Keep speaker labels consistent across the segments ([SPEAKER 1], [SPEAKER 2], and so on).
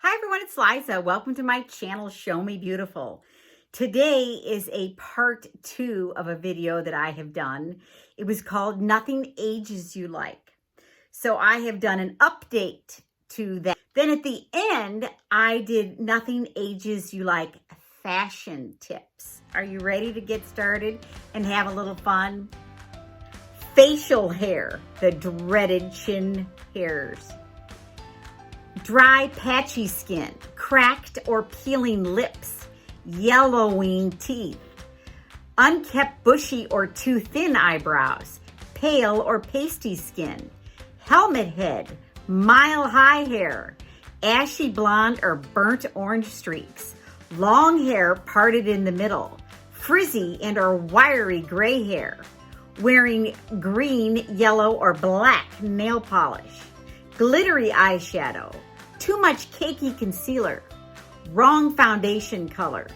[SPEAKER 1] Hi everyone, it's Liza. Welcome to my channel, Show Me Beautiful. Today is a part 2 of a video that I have done. It was called Nothing Ages You Like. So I have done an update to that. Then at the end, I did Nothing Ages You Like fashion tips. Are you ready to get started and have a little fun? Facial hair, the dreaded chin hairs. Dry, patchy skin, cracked or peeling lips, yellowing teeth, unkept, bushy or too thin eyebrows, pale or pasty skin, helmet head, mile-high hair, ashy blonde or burnt orange streaks, long hair parted in the middle, frizzy and or wiry gray hair, wearing green, yellow, or black nail polish, glittery eyeshadow, too much cakey concealer, wrong foundation color,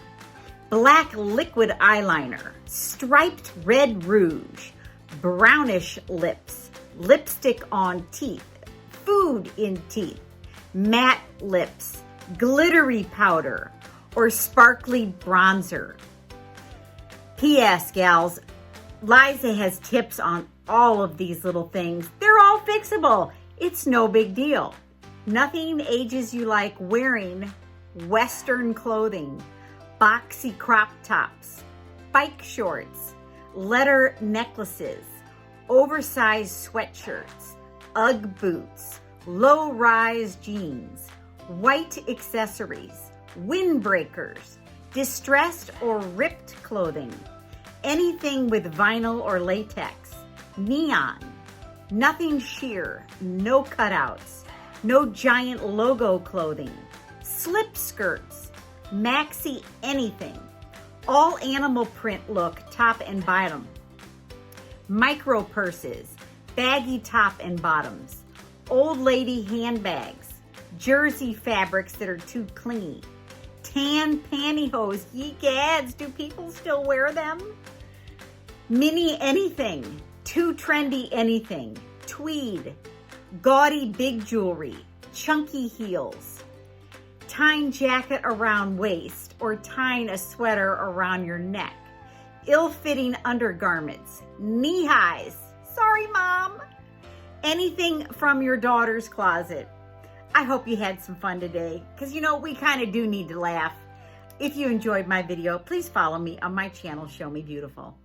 [SPEAKER 1] black liquid eyeliner, striped red rouge, brownish lips, lipstick on teeth, food in teeth, matte lips, glittery powder, or sparkly bronzer. P.S. gals, Liza has tips on all of these little things. They're all fixable. It's no big deal. Nothing ages you like wearing Western clothing, boxy crop tops, bike shorts, leather necklaces, oversized sweatshirts, Ugg boots, low-rise jeans, white accessories, windbreakers, distressed or ripped clothing, anything with vinyl or latex, neon, nothing sheer, no cutouts, no giant logo clothing, slip skirts, maxi anything, all animal print look top and bottom, micro purses, baggy top and bottoms, old lady handbags, jersey fabrics that are too clingy, tan pantyhose, ye gads, do people still wear them? Mini anything, too trendy anything, tweed, gaudy big jewelry, chunky heels, tying jacket around waist or tying a sweater around your neck, ill-fitting undergarments, knee highs, sorry mom, anything from your daughter's closet. I hope you had some fun today because we kind of do need to laugh. If you enjoyed my video, please follow me on my channel, Show Me Beautiful.